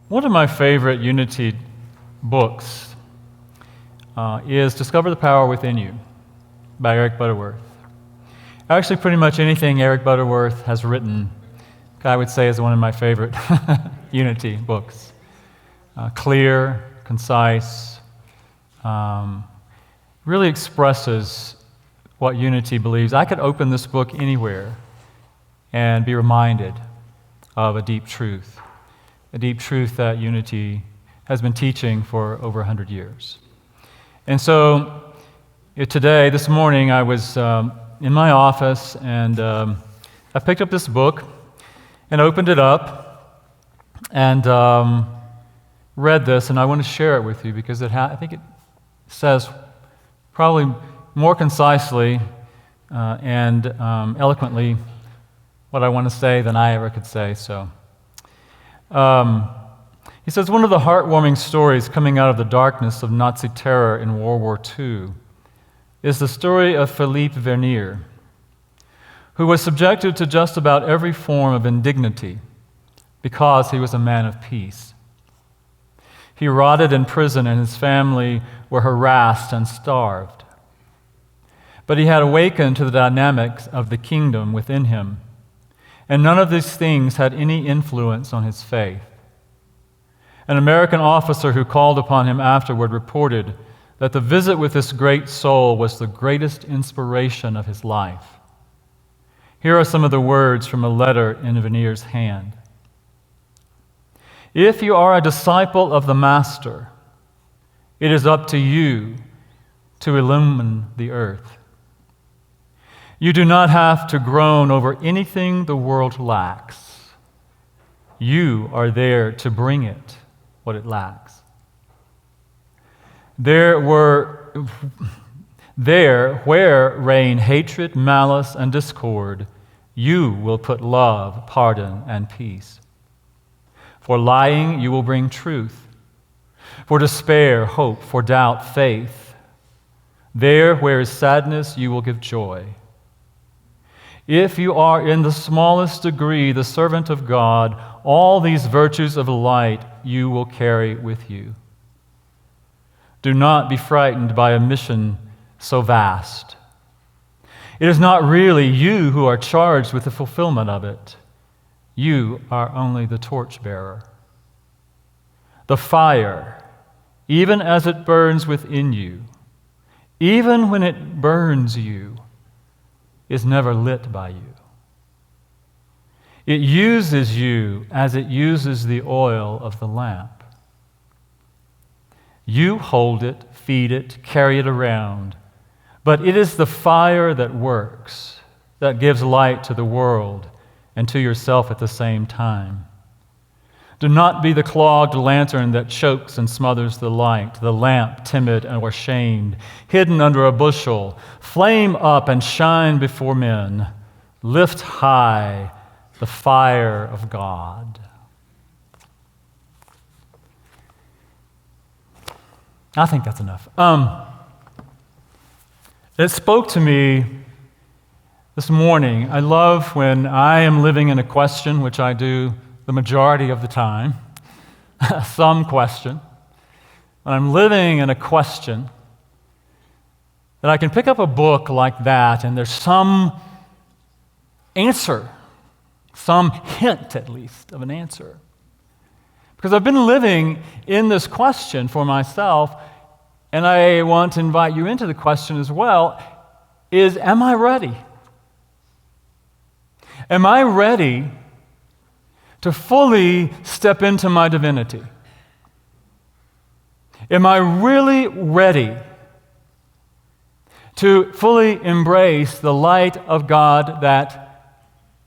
One of my favorite Unity books is Discover the Power Within You by Eric Butterworth. Actually, pretty much anything Eric Butterworth has written, I would say is one of my favorite Unity books. Clear, concise, really expresses what Unity believes. I could open this book anywhere and be reminded of a deep truth that Unity has been teaching for over 100 years. And so this morning, I was in my office, and I picked up this book and opened it up and read this, and I want to share it with you because I think it says probably more concisely and eloquently what I want to say than I ever could say. So, he says, one of the heartwarming stories coming out of the darkness of Nazi terror in World War II is the story of Philippe Vernier, who was subjected to just about every form of indignity because he was a man of peace. He rotted in prison, and his family were harassed and starved. But he had awakened to the dynamics of the kingdom within him, and none of these things had any influence on his faith. An American officer who called upon him afterward reported that the visit with this great soul was the greatest inspiration of his life. Here are some of the words from a letter in Vernier's hand. If you are a disciple of the Master, it is up to you to illumine the earth. You do not have to groan over anything the world lacks. You are there to bring it what it lacks. There where reign hatred, malice, and discord, you will put love, pardon, and peace. For lying, you will bring truth. For despair, hope. For doubt, faith. There where is sadness, you will give joy. If you are in the smallest degree the servant of God, all these virtues of light you will carry with you. Do not be frightened by a mission so vast. It is not really you who are charged with the fulfillment of it. You are only the torchbearer. The fire, even as it burns within you, even when it burns you, is never lit by you. It uses you as it uses the oil of the lamp. You hold it, feed it, carry it around, but it is the fire that works, that gives light to the world and to yourself at the same time. Do not be the clogged lantern that chokes and smothers the light, the lamp timid or ashamed, hidden under a bushel. Flame up and shine before men. Lift high the fire of God. I think that's enough. It spoke to me this morning. I love when I am living in a question, which I do the majority of the time, some question. When I'm living in a question, that I can pick up a book like that and there's some answer, some hint at least of an answer. Because I've been living in this question for myself, and I want to invite you into the question as well, is, am I ready? Am I ready to fully step into my divinity? Am I really ready to fully embrace the light of God that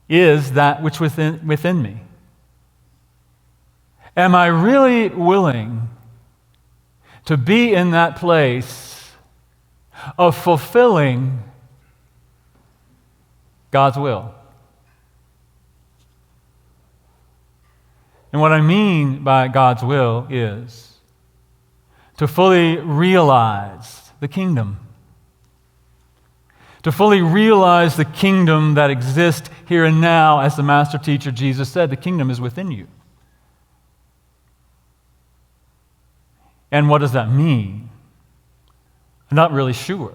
is that which within me? Am I really willing to be in that place of fulfilling God's will? And what I mean by God's will is to fully realize the kingdom. To fully realize the kingdom that exists here and now, as the Master Teacher Jesus said, the kingdom is within you. And what does that mean? I'm not really sure.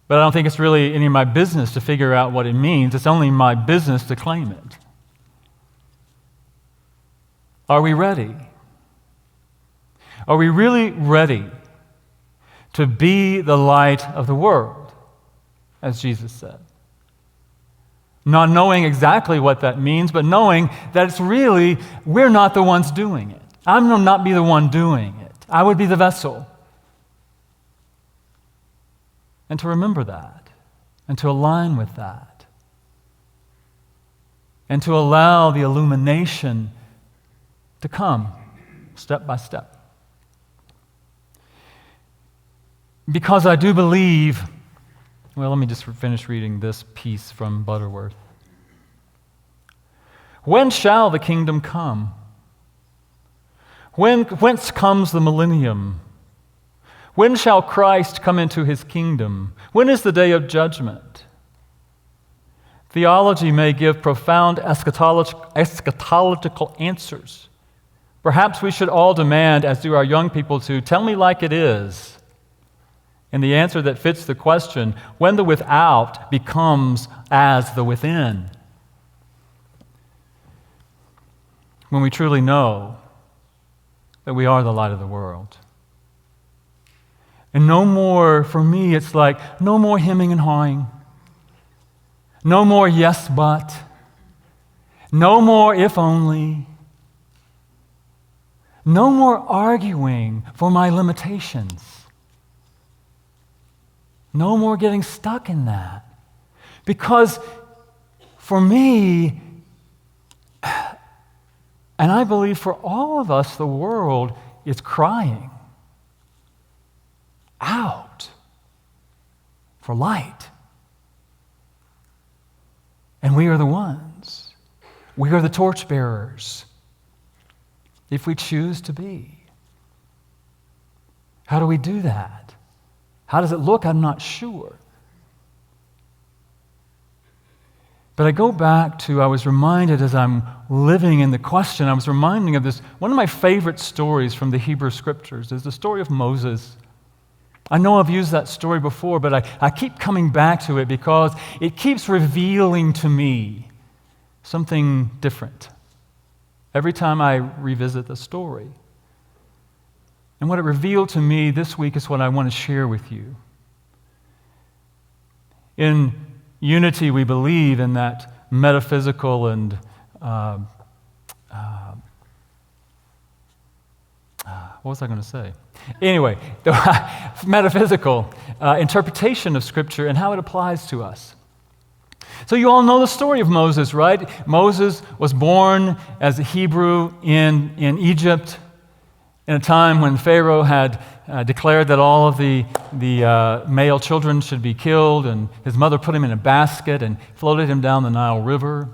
But I don't think it's really any of my business to figure out what it means. It's only my business to claim it. Are we ready? Are we really ready to be the light of the world, as Jesus said? Not knowing exactly what that means, but knowing that it's really, we're not the ones doing it. I'm going to not be the one doing it. I would be the vessel. And to remember that, and to align with that, and to allow the illumination to come step by step. Because I do believe, well, let me just finish reading this piece from Butterworth. When shall the kingdom come? Whence comes the millennium? When shall Christ come into his kingdom? When is the day of judgment? Theology may give profound eschatological answers. Perhaps we should all demand, as do our young people, to tell me like it is. And the answer that fits the question, when the without becomes as the within. When we truly know that we are the light of the world. And no more, for me, it's like no more hemming and hawing. No more yes, but. No more if only. No more arguing for my limitations. No more getting stuck in that. Because for me, and I believe for all of us, the world is crying out for light. And we are the ones. We are the torchbearers, if we choose to be. How do we do that? How does it look? I'm not sure. But I go back to, I was reminded as I'm living in the question, I was reminding of this, one of my favorite stories from the Hebrew Scriptures is the story of Moses. I know I've used that story before, but I keep coming back to it because it keeps revealing to me something different every time I revisit the story. And what it revealed to me this week is what I want to share with you. In Unity, we believe in that metaphysical and what was I going to say? Anyway, the metaphysical interpretation of Scripture and how it applies to us. So you all know the story of Moses, right? Moses was born as a Hebrew in Egypt in a time when Pharaoh had declared that all of the male children should be killed, and his mother put him in a basket and floated him down the Nile River.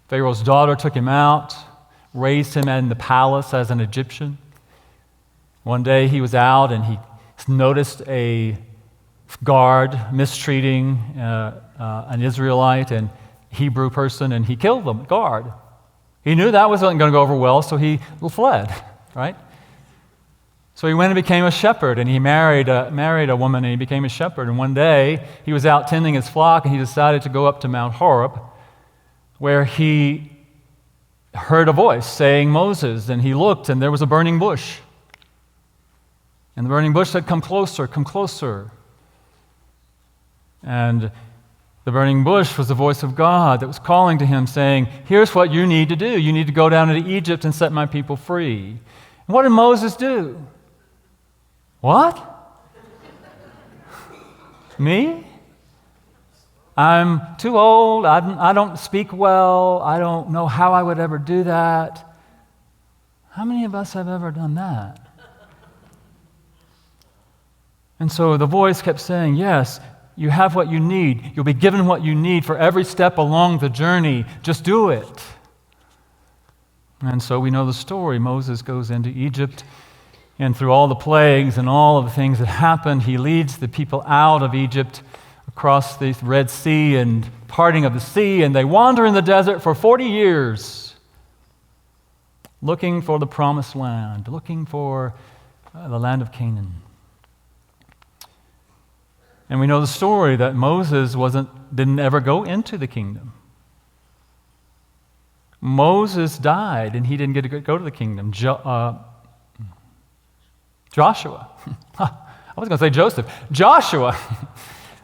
Pharaoh's daughter took him out, raised him in the palace as an Egyptian. One day he was out and he noticed a guard mistreating an Israelite and Hebrew person, and he killed the guard. He knew that wasn't going to go over well, so he fled, right? So he went and became a shepherd, and he married a woman, and he became a shepherd. And one day he was out tending his flock, and he decided to go up to Mount Horeb, where he heard a voice saying, "Moses," and he looked, and there was a burning bush. And the burning bush said, "Come closer, come closer." And the burning bush was the voice of God that was calling to him, saying, "Here's what you need to do. You need to go down into Egypt and set my people free." And what did Moses do? What? Me? I'm too old. I don't speak well. I don't know how I would ever do that. How many of us have ever done that? And so the voice kept saying, "Yes, you have what you need. You'll be given what you need for every step along the journey. Just do it." And so we know the story. Moses goes into Egypt, and through all the plagues and all of the things that happened, he leads the people out of Egypt across the Red Sea and parting of the sea, and they wander in the desert for 40 years. looking for the promised land, looking for the land of Canaan. And we know the story that Moses didn't ever go into the kingdom. Moses died, and he didn't get to go to the kingdom. Joshua. I was going to say Joseph. Joshua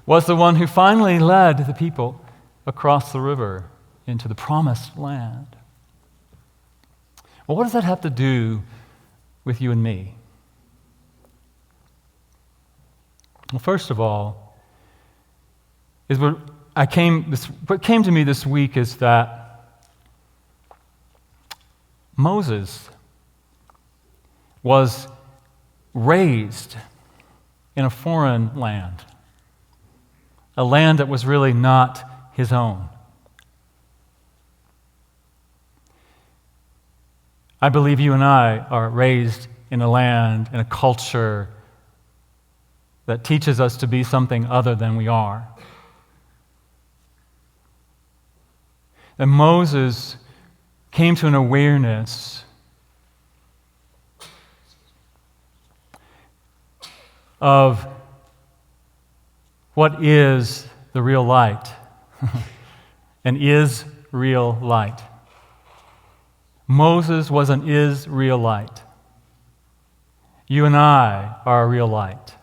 was the one who finally led the people across the river into the promised land. Well, what does that have to do with you and me? Well, first of all, what came to me this week is that Moses was raised in a foreign land, a land that was really not his own. I believe you and I are raised in a land, in a culture that teaches us to be something other than we are. And Moses came to an awareness of what is the real light and is real light. Moses was an Israelite. You and I are a real light.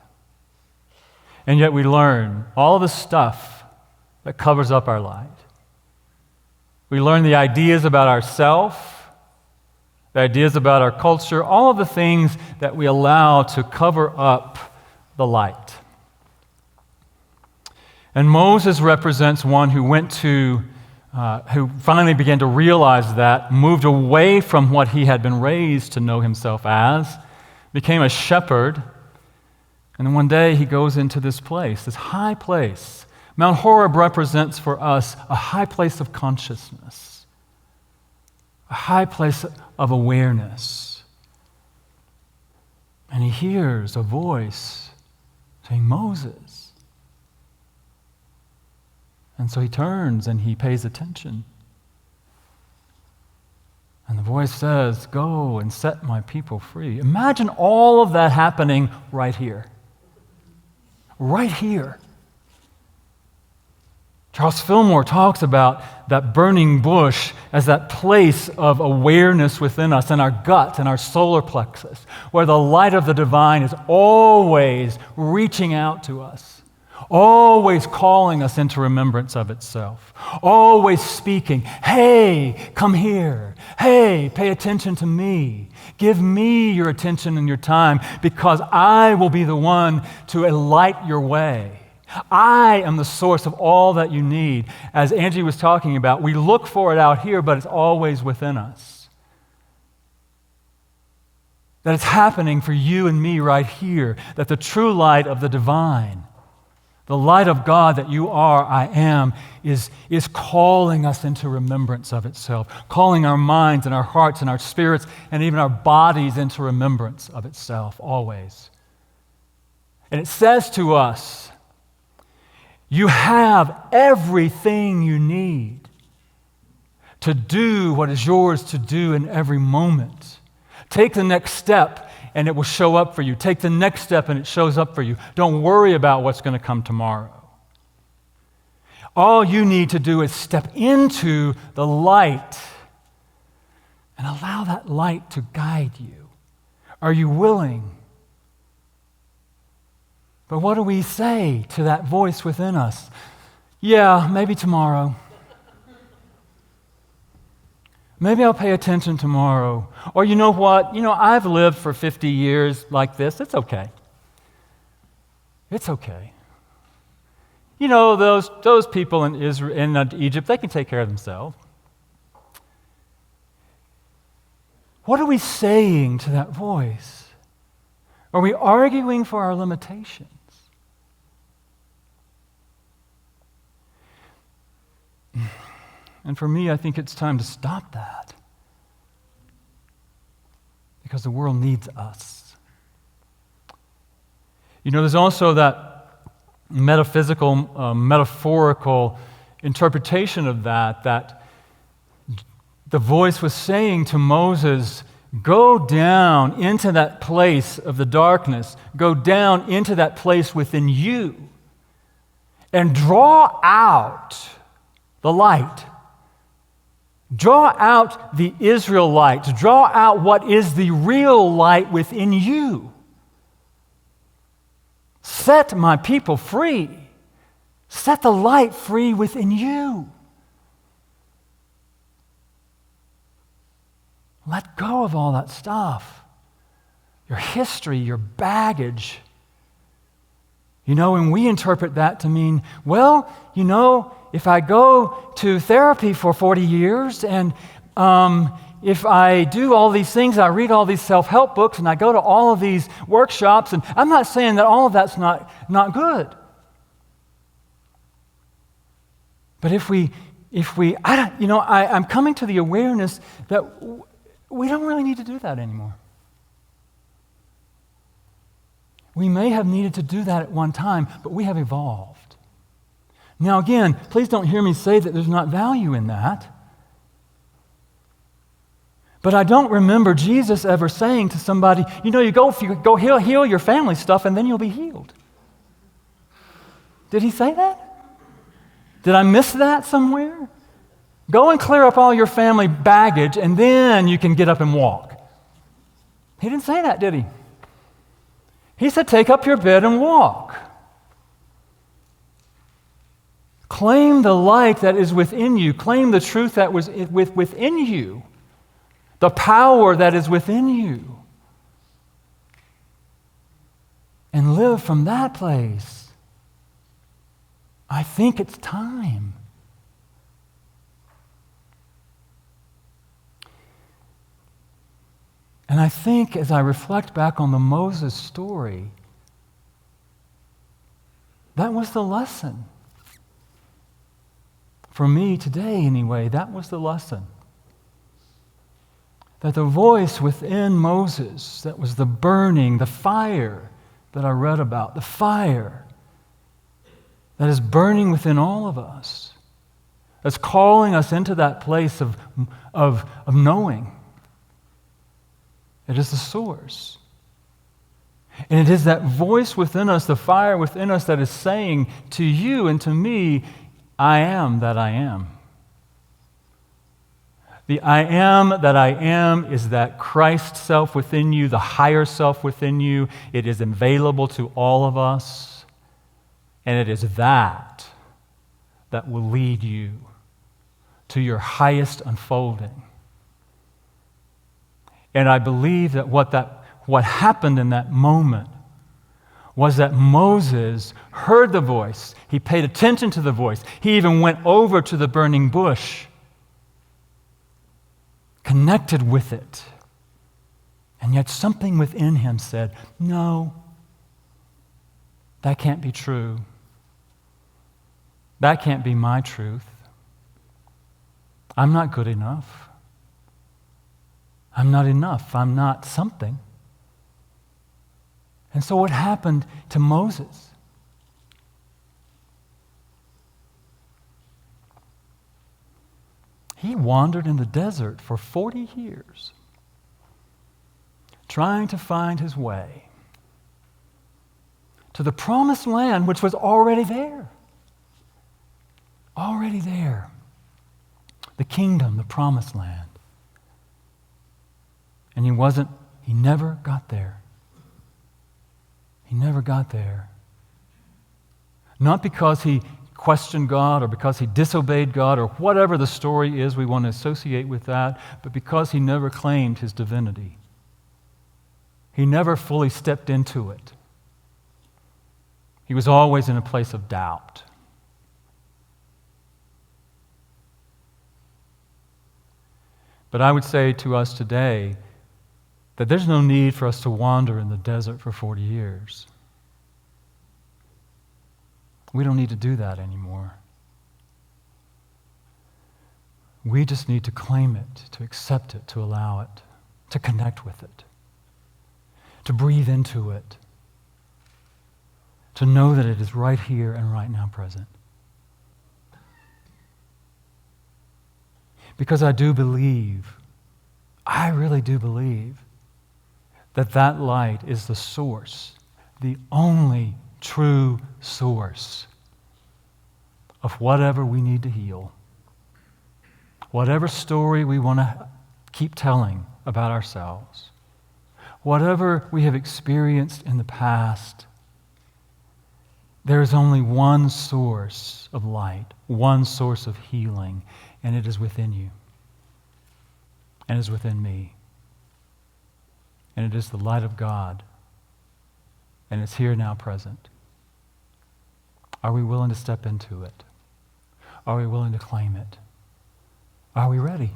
And yet we learn all the stuff that covers up our light. We learn the ideas about ourselves, the ideas about our culture, all of the things that we allow to cover up the light. And Moses represents one who who finally began to realize that, moved away from what he had been raised to know himself as, became a shepherd, and then one day he goes into this place, this high place. Mount Horeb represents for us a high place of consciousness, a high place of awareness. And he hears a voice saying, Moses. And so he turns and he pays attention. And the voice says, go and set my people free. Imagine all of that happening right here. Right here. Charles Fillmore talks about that burning bush as that place of awareness within us, in our gut, in our solar plexus, where the light of the divine is always reaching out to us, always calling us into remembrance of itself, always speaking, hey, come here. Hey, pay attention to me. Give me your attention and your time, because I will be the one to light your way. I am the source of all that you need. As Angie was talking about, we look for it out here, but it's always within us. That it's happening for you and me right here, that the true light of the divine, the light of God that you are, I am, is calling us into remembrance of itself, calling our minds and our hearts and our spirits and even our bodies into remembrance of itself always. And it says to us, you have everything you need to do what is yours to do in every moment. Take the next step and it will show up for you. Take the next step and it shows up for you. Don't worry about what's going to come tomorrow. All you need to do is step into the light and allow that light to guide you. Are you willing? But what do we say to that voice within us? Yeah, maybe tomorrow. Maybe I'll pay attention tomorrow. Or you know what? I've lived for 50 years like this. It's okay. It's okay. Those people in Egypt, they can take care of themselves. What are we saying to that voice? Are we arguing for our limitations? And for me, I think it's time to stop that. Because the world needs us. There's also that metaphysical, metaphorical interpretation of that the voice was saying to Moses, go down into that place of the darkness. Go down into that place within you and draw out the light. Draw out the Israelites. Draw out what is the real light within you. Set my people free. Set the light free within you. Let go of all that stuff. Your history, your baggage. And we interpret that to mean, well, if I go to therapy for 40 years and if I do all these things, I read all these self-help books and I go to all of these workshops, and I'm not saying that all of that's not good. But I'm coming to the awareness that we don't really need to do that anymore. We may have needed to do that at one time, but we have evolved. Now again, please don't hear me say that there's not value in that. But I don't remember Jesus ever saying to somebody, you go heal your family stuff and then you'll be healed. Did he say that? Did I miss that somewhere? Go and clear up all your family baggage and then you can get up and walk. He didn't say that, did he? He said, take up your bed and walk. Claim the light that is within you. Claim the truth that was within you. The power that is within you. And live from that place. I think it's time. And I think as I reflect back on the Moses story, that was the lesson. For me today, anyway, that was the lesson. That the voice within Moses, that was the burning, the fire that I read about, the fire that is burning within all of us, that's calling us into that place of knowing. It is the source. And it is that voice within us, the fire within us, that is saying to you and to me, I am that I am. The I am that I am is that Christ self within you, the higher self within you. It is available to all of us. And it is that will lead you to your highest unfolding. And I believe that what happened in that moment was that Moses heard the voice. He paid attention to the voice. He even went over to the burning bush, connected with it. And yet something within him said, no, that can't be true. That can't be my truth. I'm not good enough. I'm not enough. I'm not something. And so what happened to Moses? He wandered in the desert for 40 years, trying to find his way to the promised land, which was already there. Already there. The kingdom, the promised land. And he never got there. He never got there. Not because he questioned God or because he disobeyed God or whatever the story is we want to associate with that, but because he never claimed his divinity. He never fully stepped into it. He was always in a place of doubt. But I would say to us today that there's no need for us to wander in the desert for 40 years. We don't need to do that anymore. We just need to claim it, to accept it, to allow it, to connect with it, to breathe into it, to know that it is right here and right now present. Because I do believe, I really do believe, that that light is the source, the only true source of whatever we need to heal. Whatever story we want to keep telling about ourselves, whatever we have experienced in the past, there is only one source of light, one source of healing, and it is within you, and it is within me. And it is the light of God, and it's here now present. Are we willing to step into it? Are we willing to claim it? Are we ready?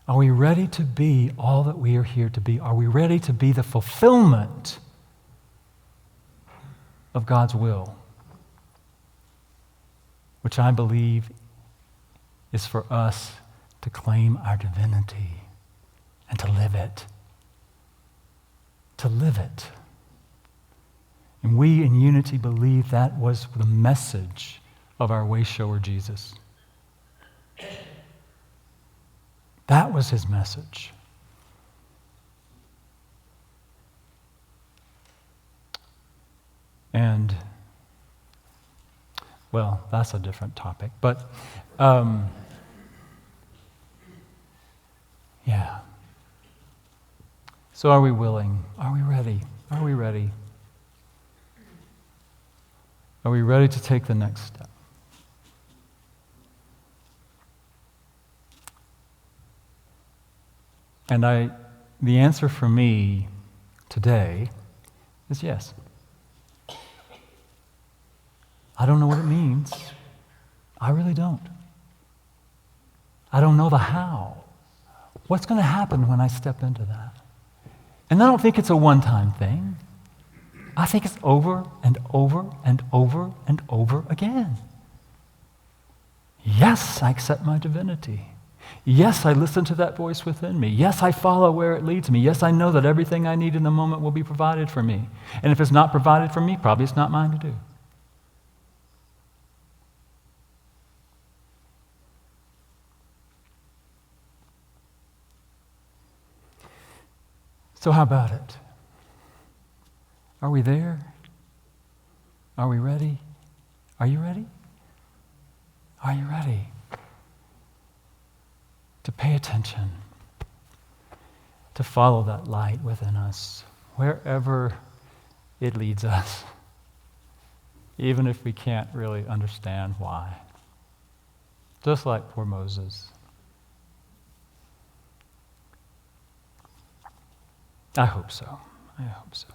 Are we ready to be all that we are here to be? Are we ready to be the fulfillment of God's will, which I believe is for us to claim our divinity and to live it. To live it. And we in Unity believe that was the message of our way shower, Jesus. That was his message. And, well, that's a different topic. But, yeah. So are we willing? Are we ready? Are we ready? Are we ready to take the next step? And the answer for me today is yes. I don't know what it means. I really don't. I don't know the how. What's going to happen when I step into that? And I don't think it's a one-time thing. I think it's over and over and over and over again. Yes, I accept my divinity. Yes, I listen to that voice within me. Yes, I follow where it leads me. Yes, I know that everything I need in the moment will be provided for me. And if it's not provided for me, probably it's not mine to do. So how about it? Are we there? Are we ready? Are you ready? Are you ready to pay attention, to follow that light within us, wherever it leads us, even if we can't really understand why? Just like poor Moses. I hope so. I hope so.